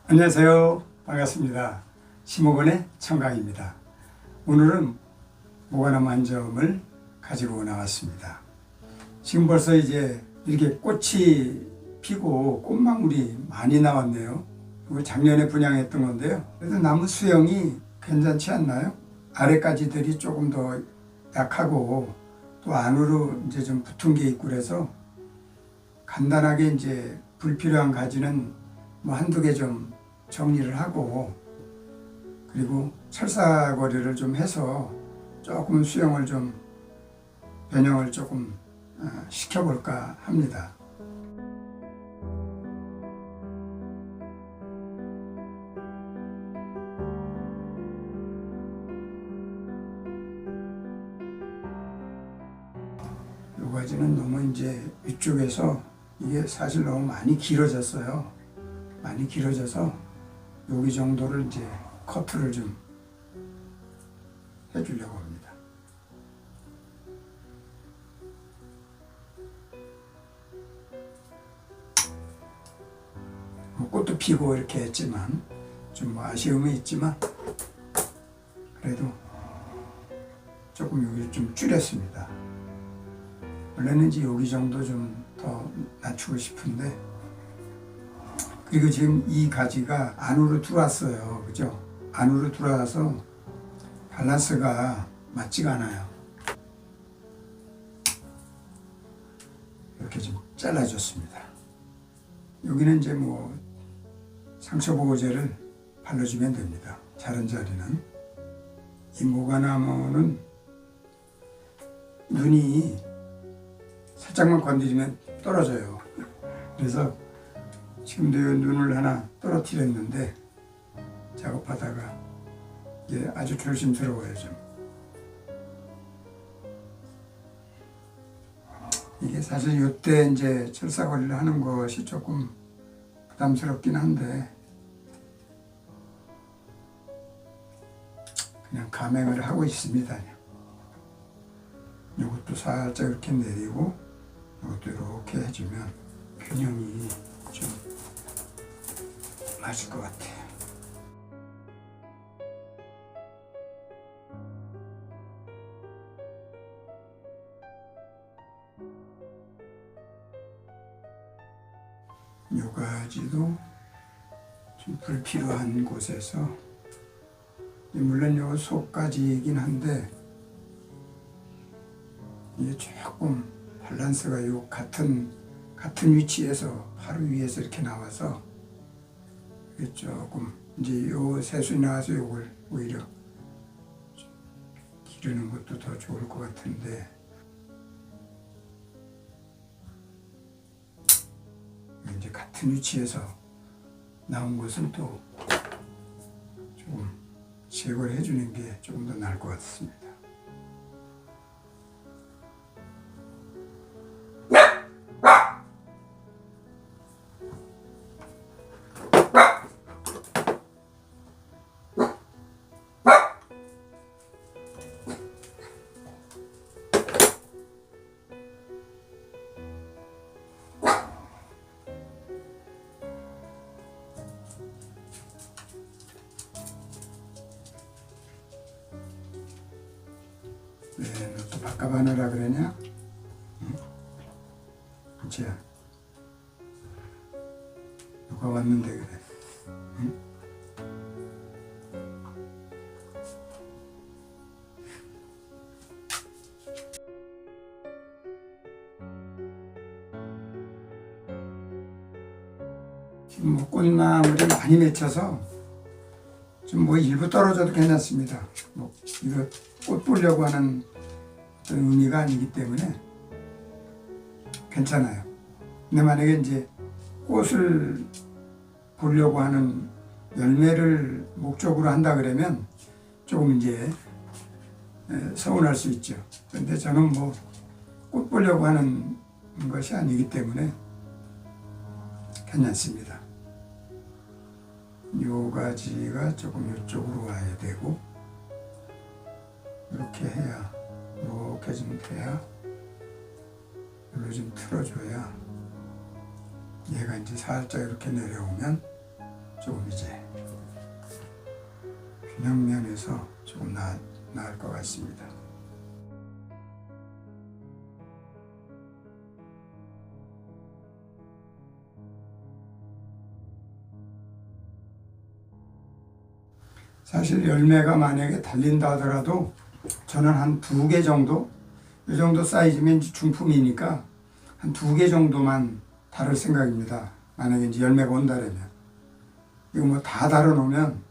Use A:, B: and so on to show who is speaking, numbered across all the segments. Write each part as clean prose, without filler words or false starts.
A: 안녕하세요. 반갑습니다. 심호건의 청강입니다. 오늘은 모가나무 한 점을 가지고 나왔습니다. 지금 벌써 이제 이렇게 꽃이 피고 꽃망울이 많이 나왔네요. 이거 작년에 분양했던 건데요. 그래도 나무 수영이 괜찮지 않나요? 아래가지들이 조금 더 약하고 또 안으로 이제 좀 붙은 게 있고 그래서 간단하게 이제 불필요한 가지는 뭐 한두 개 좀 정리를 하고, 그리고 철사거리를 좀 해서 조금 수영을 좀 변형을 조금 시켜볼까 합니다. 요 가지는 너무 이제 위쪽에서 이게 사실 너무 많이 길어졌어요. 많이 길어져서 여기 정도를 이제 커트를 좀 해주려고 합니다. 뭐 꽃도 피고 이렇게 했지만 좀 뭐 아쉬움이 있지만 그래도 조금 여기를 좀 줄였습니다. 원래는 이제 여기 정도 좀 더 낮추고 싶은데, 그리고 지금 이 가지가 안으로 들어왔어요. 그죠? 안으로 들어와서 밸런스가 맞지가 않아요. 이렇게 좀 잘라줬습니다. 여기는 이제 뭐 상처 보호제를 발라주면 됩니다. 자른 자리는. 이 모가나무는 눈이 살짝만 건드리면 떨어져요. 그래서 지금도 눈을 하나 떨어뜨렸는데 작업하다가 이게 아주 조심스러워요. 좀 이게 사실 이때 이제 철사거리를 하는 것이 조금 부담스럽긴 한데 그냥 감행을 하고 있습니다. 이것도 살짝 이렇게 내리고 이것도 이렇게 해주면 균형이 좀 맞을 것 같아요. 요 가지도 좀 불필요한 곳에서, 물론 요 속까지이긴 한데 이게 조금 밸런스가 요 같은 위치에서 바로 위에서 이렇게 나와서 이게 조금 이제 요 새순이 나와서 요걸 오히려 기르는 것도 더 좋을 것 같은데, 이제 같은 위치에서 나온 것은 또 조금 제거를 해주는 게 조금 더 나을 것 같습니다. 왜 너 또 바꿔봐느라 그러냐? 응? 진짜 누가 왔는데 그래? 응? 지금 뭐 꽃나물이 많이 맺혀서 좀 뭐 일부 떨어져도 괜찮습니다. 뭐 이거 꽃 보려고 하는 어떤 의미가 아니기 때문에 괜찮아요. 근데 만약에 이제 꽃을 보려고 하는 열매를 목적으로 한다 그러면 조금 이제 서운할 수 있죠. 그런데 저는 뭐 꽃 보려고 하는 것이 아니기 때문에 괜찮습니다. 요 가지가 조금 이쪽으로 와야 되고, 이렇게 해야, 이렇게 좀 돼야, 이걸로 좀 틀어줘야 얘가 이제 살짝 이렇게 내려오면 조금 이제 균형 면에서 조금 나을 것 같습니다. 사실 열매가 만약에 달린다 하더라도 저는 한 2개 정도, 이 정도 사이즈면 중품이니까 한 2개 정도만 다룰 생각입니다. 만약에 이제 열매가 온다라면. 이거 뭐 다 달아놓으면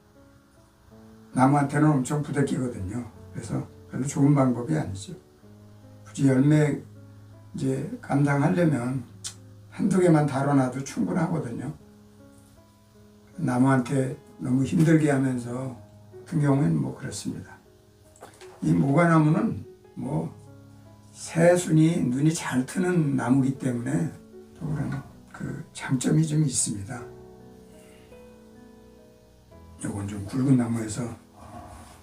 A: 나무한테는 엄청 부대끼거든요. 그래서 별로 좋은 방법이 아니죠. 굳이 열매 이제 감당하려면 1-2개만 달아놔도 충분하거든요. 나무한테 너무 힘들게 하면서 같은 경우에는 뭐 그렇습니다. 이 모과나무는 뭐 새순이 눈이 잘 트는 나무이기 때문에 또 그런 그 장점이 좀 있습니다. 요건 좀 굵은 나무에서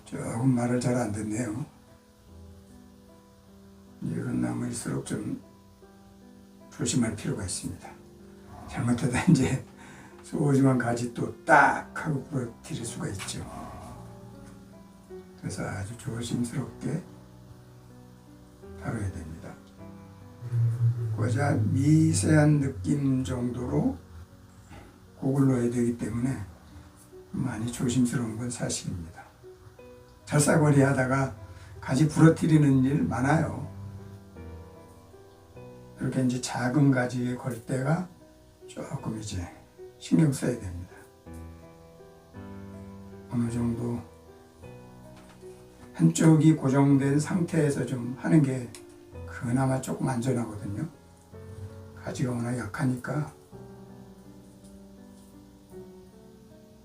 A: 조금 말을 잘 안 듣네요. 이런 나무일수록 좀 조심할 필요가 있습니다. 잘못하다 이제 소심한 가지 또 딱 하고 부러뜨릴 수가 있죠. 그래서 아주 조심스럽게 다뤄야 됩니다. 고자 미세한 느낌 정도로 곡을 넣어야 되기 때문에 많이 조심스러운 건 사실입니다. 잘싸거리 하다가 가지 부러뜨리는 일 많아요. 이렇게 이제 작은 가지에 걸 때가 조금 이제 신경 써야 됩니다. 어느 정도 한쪽이 고정된 상태에서 좀 하는 게 그나마 조금 안전하거든요. 가지가 워낙 약하니까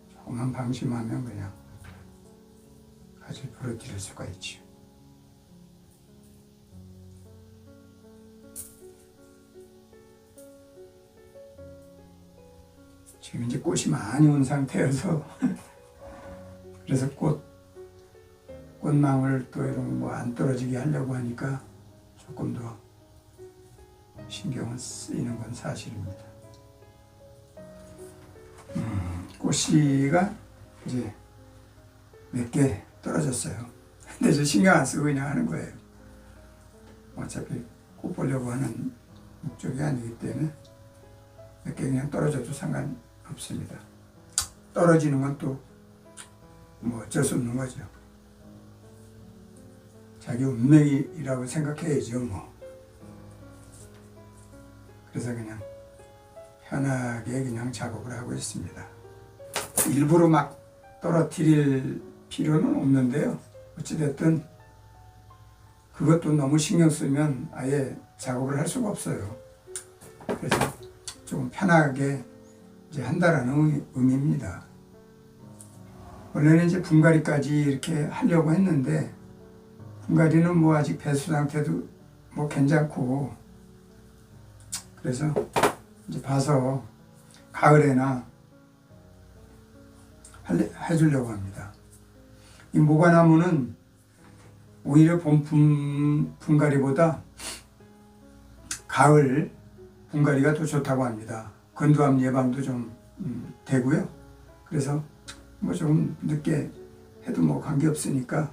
A: 조금만 방심하면 그냥 가지를 부러뜨릴 수가 있죠. 지금 이제 꽃이 많이 온 상태여서 그래서 꽃망울 또 이런 거 안 떨어지게 하려고 하니까 조금 더 신경을 쓰이는 건 사실입니다. 꽃씨가 이제 몇 개 떨어졌어요. 근데 저 신경 안 쓰고 그냥 하는 거예요. 어차피 꽃 보려고 하는 목적이 아니기 때문에 몇 개 그냥 떨어져도 상관없습니다. 떨어지는 건 또 뭐 어쩔 수 없는 거죠. 자기 운명이라고 생각해야죠, 뭐. 그래서 그냥 편하게 그냥 작업을 하고 있습니다. 일부러 막 떨어뜨릴 필요는 없는데요. 어찌됐든 그것도 너무 신경 쓰면 아예 작업을 할 수가 없어요. 그래서 조금 편하게 이제 한다라는 의미입니다. 원래는 이제 분갈이까지 이렇게 하려고 했는데 분갈이는 뭐 아직 배수 상태도 뭐 괜찮고 그래서 이제 봐서 가을에나 해주려고 합니다. 이 모과나무는 오히려 봄 분갈이보다 가을 분갈이가 더 좋다고 합니다. 건두암 예방도 좀 되고요. 그래서 뭐 좀 늦게 해도 뭐 관계없으니까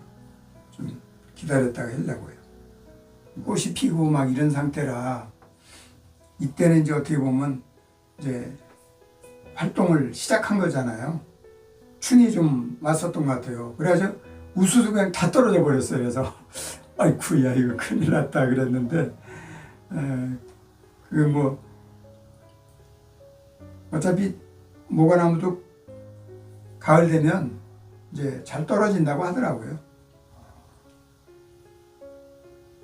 A: 좀 기다렸다가 하려고요. 꽃이 피고 막 이런 상태라 이때는 이제 어떻게 보면 이제 활동을 시작한 거잖아요. 춘이 좀 왔었던 것 같아요. 그래서 우수수 그냥 다 떨어져 버렸어요. 그래서 아이쿠야 이거 큰일 났다 그랬는데 그 뭐 어차피 모과나무도 가을 되면 이제 잘 떨어진다고 하더라고요.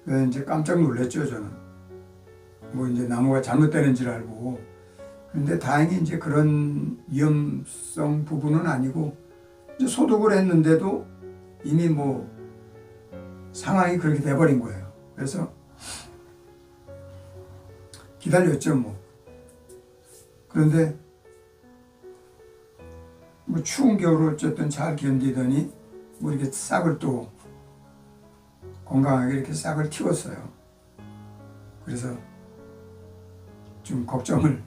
A: 그래서 이제 깜짝 놀랐죠 저는. 뭐 이제 나무가 잘못되는 줄 알고. 근데 다행히 이제 그런 위험성 부분은 아니고 이제 소독을 했는데도 이미 뭐 상황이 그렇게 돼버린 거예요. 그래서 기다렸죠 뭐. 그런데 뭐 추운 겨울을 어쨌든 잘 견디더니 뭐 이렇게 싹을 또 건강하게 이렇게 싹을 틔웠어요. 그래서 좀 걱정을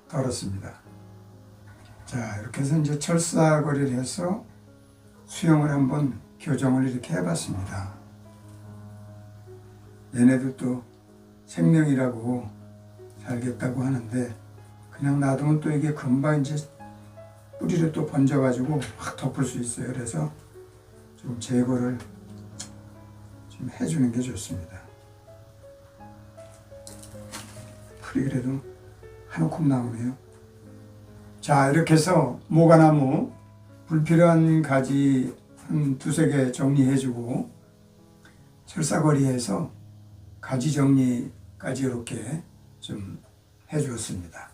A: 덜었습니다. 자, 이렇게 해서 이제 철사거리를 해서 수영을 한번 교정을 이렇게 해봤습니다. 얘네도 또 생명이라고 살겠다고 하는데 그냥 놔두면 또 이게 금방 이제 뿌리를 또 번져가지고 확 덮을 수 있어요. 그래서 좀 제거를 좀 해주는 게 좋습니다. 풀이 그래도 한 움큼 나오네요. 자, 이렇게 해서 모가나무 불필요한 가지 한 두세 개 정리해주고 철사거리에서 가지 정리까지 이렇게 좀 해주었습니다.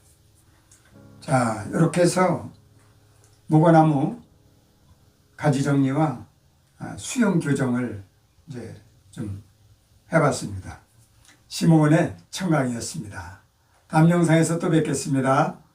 A: 자, 이렇게 해서 모가나무 가지 정리와 수영 교정을 이제 좀 해봤습니다. 심호원의 청강이었습니다. 다음 영상에서 또 뵙겠습니다.